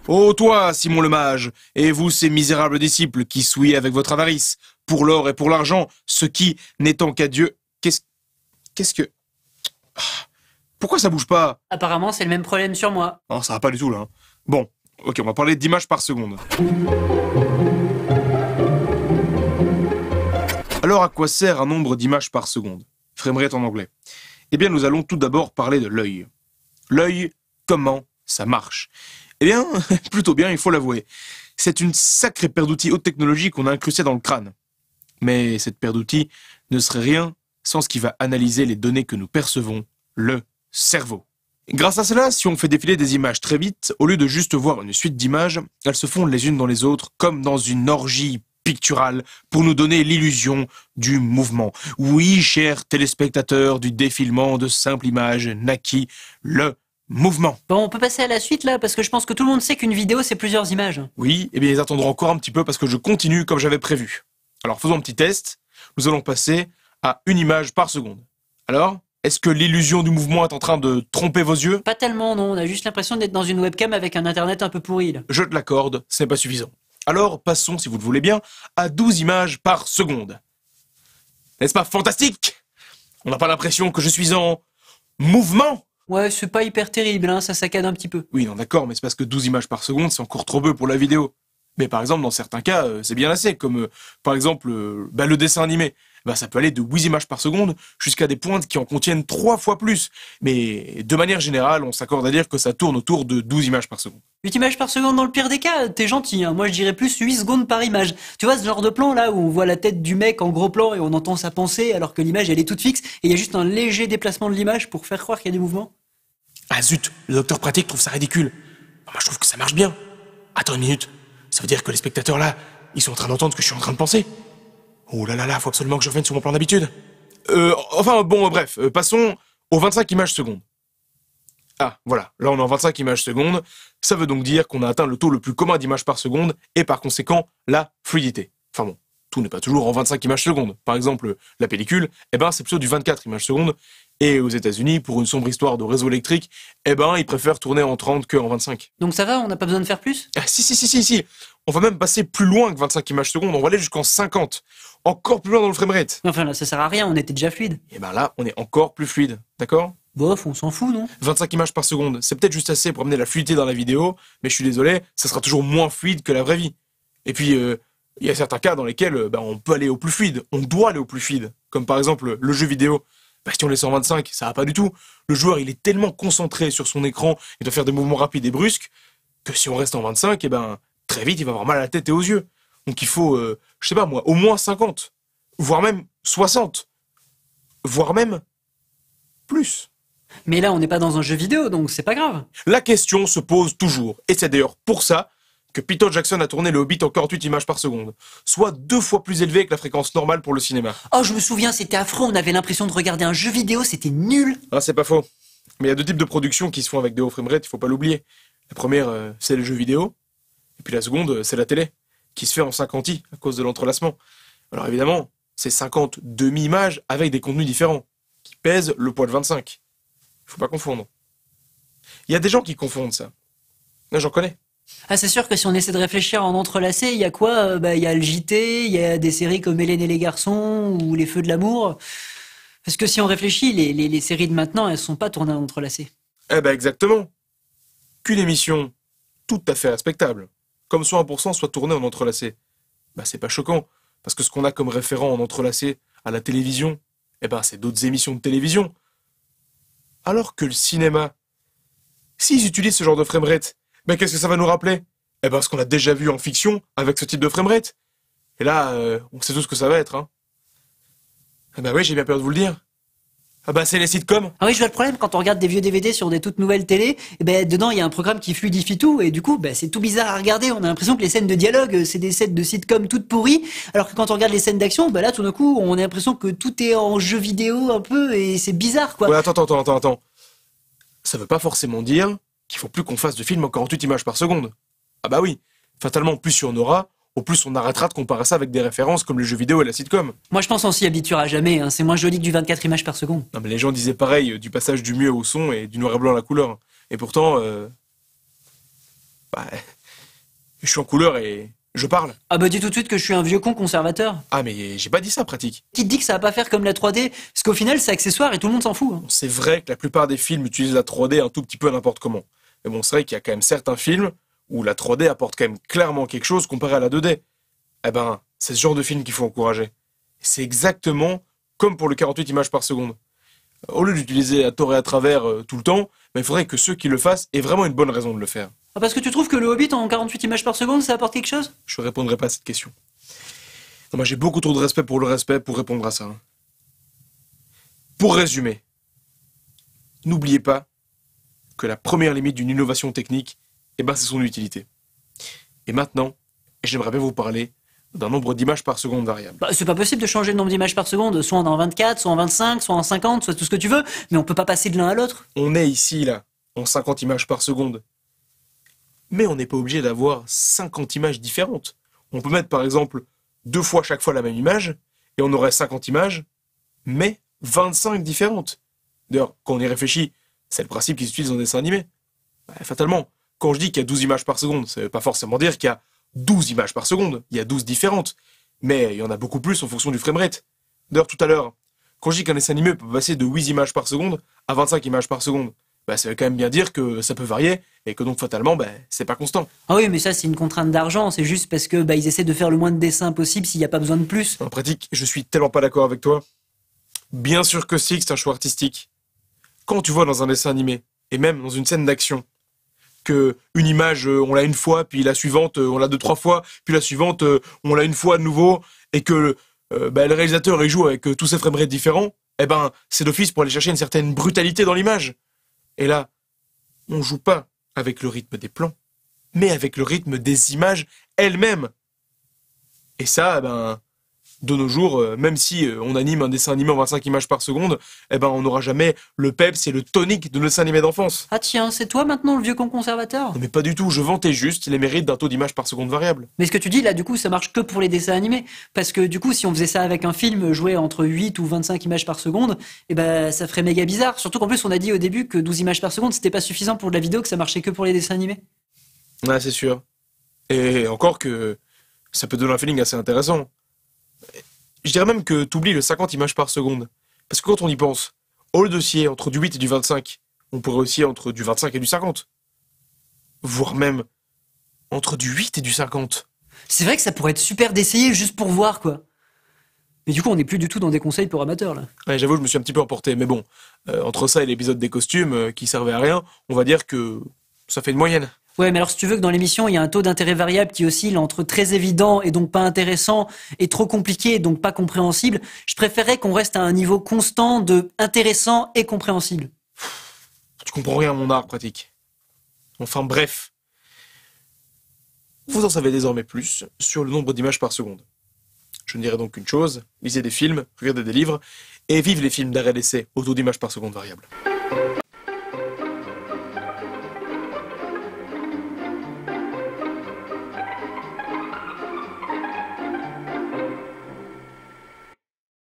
Ô toi, Simon le mage, et vous ces misérables disciples qui souillez avec votre avarice, pour l'or et pour l'argent, ce qui, n'étant qu'à Dieu... Qu'est-ce que... Ah, pourquoi ça bouge pas? Apparemment, c'est le même problème sur moi. Non, ça va pas du tout là. Hein. Bon, ok, on va parler d'images par seconde. Alors à quoi sert un nombre d'images par seconde? Framerate en anglais. Eh bien, nous allons tout d'abord parler de l'œil. L'œil, comment ça marche? Eh bien, plutôt bien, il faut l'avouer. C'est une sacrée paire d'outils haute technologie qu'on a incrustée dans le crâne. Mais cette paire d'outils ne serait rien sans ce qui va analyser les données que nous percevons, le cerveau. Grâce à cela, si on fait défiler des images très vite, au lieu de juste voir une suite d'images, elles se fondent les unes dans les autres, comme dans une orgie picturale, pour nous donner l'illusion du mouvement. Oui, chers téléspectateurs du défilement de simples images naquit le mouvement. Bon, on peut passer à la suite là, parce que je pense que tout le monde sait qu'une vidéo, c'est plusieurs images. Oui, eh bien ils attendront encore un petit peu parce que je continue comme j'avais prévu. Alors faisons un petit test, nous allons passer à une image par seconde. Alors, est-ce que l'illusion du mouvement est en train de tromper vos yeux? Pas tellement, non, on a juste l'impression d'être dans une webcam avec un internet un peu pourri là. Je te l'accorde, ce n'est pas suffisant. Alors passons, si vous le voulez bien, à 12 images par seconde. N'est-ce pas fantastique? On n'a pas l'impression que je suis en mouvement? Ouais, c'est pas hyper terrible, hein, ça saccade un petit peu. Oui, non, d'accord, mais c'est parce que 12 images par seconde, c'est encore trop peu pour la vidéo. Mais par exemple, dans certains cas, c'est bien assez, comme par exemple le dessin animé. Ça peut aller de 8 images par seconde jusqu'à des pointes qui en contiennent 3 fois plus. Mais de manière générale, on s'accorde à dire que ça tourne autour de 12 images par seconde. 8 images par seconde dans le pire des cas, t'es gentil, hein. Moi je dirais plus 8 secondes par image. Tu vois ce genre de plan là où on voit la tête du mec en gros plan et on entend sa pensée alors que l'image elle est toute fixe et il y a juste un léger déplacement de l'image pour faire croire qu'il y a du mouvement? Ah zut, le docteur pratique trouve ça ridicule. Moi je trouve que ça marche bien. Attends une minute, ça veut dire que les spectateurs là, ils sont en train d'entendre ce que je suis en train de penser. Oh là là là, faut absolument que je revienne sur mon plan d'habitude. Bref, passons aux 25 images secondes. Ah, voilà, là on est en 25 images secondes. Ça veut donc dire qu'on a atteint le taux le plus commun d'images par seconde et par conséquent la fluidité. Enfin bon, tout n'est pas toujours en 25 images secondes. Par exemple, la pellicule, c'est plutôt du 24 images secondes. Et aux États-Unis, pour une sombre histoire de réseau électrique, ils préfèrent tourner en 30 que en 25. Donc ça va, on n'a pas besoin de faire plus? Ah, si. On va même passer plus loin que 25 images secondes, on va aller jusqu'en 50. Encore plus loin dans le framerate. Enfin là, ça sert à rien, on était déjà fluide. Et là, on est encore plus fluide, d'accord? Bof, on s'en fout, non? 25 images par seconde, c'est peut-être juste assez pour amener la fluidité dans la vidéo, mais je suis désolé, ça sera toujours moins fluide que la vraie vie. Et puis, il y a certains cas dans lesquels on peut aller au plus fluide, on doit aller au plus fluide. Comme par exemple le jeu vidéo. Si on laisse en 25, ça va pas du tout. Le joueur, il est tellement concentré sur son écran, il doit faire des mouvements rapides et brusques, que si on reste en 25, très vite, il va avoir mal à la tête et aux yeux. Donc il faut, au moins 50, voire même 60, voire même plus. Mais là, on n'est pas dans un jeu vidéo, donc c'est pas grave. La question se pose toujours, et c'est d'ailleurs pour ça que Peter Jackson a tourné le Hobbit en 48 images par seconde, soit 2 fois plus élevé que la fréquence normale pour le cinéma. Oh, je me souviens, c'était affreux, on avait l'impression de regarder un jeu vidéo, c'était nul. Ah, c'est pas faux. Mais il y a 2 types de productions qui se font avec des hauts framerate, il faut pas l'oublier. La première, c'est les jeux vidéo, et puis la seconde, c'est la télé, qui se fait en 50i à cause de l'entrelacement. Alors évidemment, c'est 50 demi-images avec des contenus différents, qui pèsent le poids de 25. Faut pas confondre. Il y a des gens qui confondent ça. J'en connais. Ah, c'est sûr que si on essaie de réfléchir en entrelacé, il y a quoi? Il y a le JT, il y a des séries comme Hélène et les garçons ou Les Feux de l'amour. Parce que si on réfléchit, les séries de maintenant, elles sont pas tournées en entrelacé. Exactement. Qu'une émission tout à fait respectable, comme 100% soit tournée en entrelacé. C'est pas choquant, parce que ce qu'on a comme référent en entrelacé à la télévision, c'est d'autres émissions de télévision. Alors que le cinéma, s'ils utilisent ce genre de framerate, qu'est-ce que ça va nous rappeler? Ce qu'on a déjà vu en fiction avec ce type de framerate. Et là, on sait tout ce que ça va être, hein. Oui, j'ai bien peur de vous le dire. C'est les sitcoms. Ah oui, je vois le problème, quand on regarde des vieux DVD sur des toutes nouvelles télé, dedans il y a un programme qui fluidifie tout, et du coup, c'est tout bizarre à regarder. On a l'impression que les scènes de dialogue, c'est des scènes de sitcom toutes pourries, alors que quand on regarde les scènes d'action, là, tout d'un coup, on a l'impression que tout est en jeu vidéo un peu, et c'est bizarre, quoi. Ouais, attends. Ça veut pas forcément dire qu'il faut plus qu'on fasse de films en 48 images par seconde. Ah oui, fatalement, plus il y en aura, au plus on arrêtera de comparer ça avec des références comme les jeux vidéo et la sitcom. Moi je pense qu'on s'y habituera jamais, hein. C'est moins joli que du 24 images par seconde. Non mais les gens disaient pareil du passage du muet au son et du noir et blanc à la couleur. Et pourtant, Je suis en couleur et je parle. Ah bah dis tout de suite que je suis un vieux con conservateur. Ah mais j'ai pas dit ça, pratique. Qui te dit que ça va pas faire comme la 3D? Parce qu'au final, c'est accessoire et tout le monde s'en fout. Hein. C'est vrai que la plupart des films utilisent la 3D un tout petit peu n'importe comment. Mais bon, c'est vrai qu'il y a quand même certains films où la 3D apporte quand même clairement quelque chose comparé à la 2D. Eh ben, c'est ce genre de film qu'il faut encourager. C'est exactement comme pour le 48 images par seconde. Au lieu d'utiliser à tort et à travers tout le temps, il faudrait que ceux qui le fassent aient vraiment une bonne raison de le faire. Ah, parce que tu trouves que le Hobbit en 48 images par seconde, ça apporte quelque chose? Je ne répondrai pas à cette question. Non, moi, j'ai beaucoup trop de respect pour le respect pour répondre à ça. Hein. Pour résumer, n'oubliez pas que la première limite d'une innovation technique, c'est son utilité. Et maintenant, j'aimerais bien vous parler d'un nombre d'images par seconde variable. Bah, c'est pas possible de changer le nombre d'images par seconde, soit en 24, soit en 25, soit en 50, soit tout ce que tu veux, mais on peut pas passer de l'un à l'autre. On est ici, là, en 50 images par seconde. Mais on n'est pas obligé d'avoir 50 images différentes. On peut mettre par exemple 2 fois chaque fois la même image, et on aurait 50 images, mais 25 différentes. D'ailleurs, quand on y réfléchit, c'est le principe qui s'utilise en dessin animé. Fatalement, quand je dis qu'il y a 12 images par seconde, ça veut pas forcément dire qu'il y a 12 images par seconde, il y a 12 différentes. Mais il y en a beaucoup plus en fonction du framerate. D'ailleurs, tout à l'heure, quand je dis qu'un dessin animé peut passer de 8 images par seconde à 25 images par seconde, ça veut quand même bien dire que ça peut varier, et que donc fatalement, c'est pas constant. Ah oui, mais ça c'est une contrainte d'argent, c'est juste parce que ils essaient de faire le moins de dessins possible s'il n'y a pas besoin de plus. En pratique, je suis tellement pas d'accord avec toi. Bien sûr que si, que c'est un choix artistique. Quand tu vois dans un dessin animé, et même dans une scène d'action, que une image, on l'a une fois, puis la suivante, on l'a 2-3 fois, puis la suivante, on l'a une fois de nouveau, et que le réalisateur il joue avec tous ses framerates différents, c'est d'office pour aller chercher une certaine brutalité dans l'image. Et là, on joue pas avec le rythme des plans, mais avec le rythme des images elles-mêmes. Et ça, de nos jours, même si on anime un dessin animé en 25 images par seconde, on n'aura jamais le peps et le tonique de nos dessins animés d'enfance. Ah tiens, c'est toi maintenant le vieux con conservateur? Non mais pas du tout, je vantais juste les mérites d'un taux d'images par seconde variable. Mais ce que tu dis là, du coup, ça marche que pour les dessins animés. Parce que du coup, si on faisait ça avec un film joué entre 8 ou 25 images par seconde, ça ferait méga bizarre. Surtout qu'en plus, on a dit au début que 12 images par seconde, c'était pas suffisant pour de la vidéo, que ça marchait que pour les dessins animés. Ouais, c'est sûr. Et encore que ça peut donner un feeling assez intéressant. Je dirais même que t'oublies le 50 images par seconde. Parce que quand on y pense, au lieu de scier entre du 8 et du 25, on pourrait aussi entre du 25 et du 50. Voire même entre du 8 et du 50. C'est vrai que ça pourrait être super d'essayer juste pour voir, quoi. Mais du coup, on n'est plus du tout dans des conseils pour amateurs, là. Ouais, j'avoue, je me suis un petit peu emporté. Mais bon, entre ça et l'épisode des costumes, qui servait à rien, on va dire que ça fait une moyenne. Ouais, mais alors si tu veux que dans l'émission, il y a un taux d'intérêt variable qui oscille entre très évident et donc pas intéressant et trop compliqué et donc pas compréhensible, je préférerais qu'on reste à un niveau constant de intéressant et compréhensible. Tu comprends rien à mon art pratique. Enfin bref. Vous en savez désormais plus sur le nombre d'images par seconde. Je ne dirais donc qu'une chose, lisez des films, regardez des livres, et vive les films d'arrêt d'essai au taux d'images par seconde variable.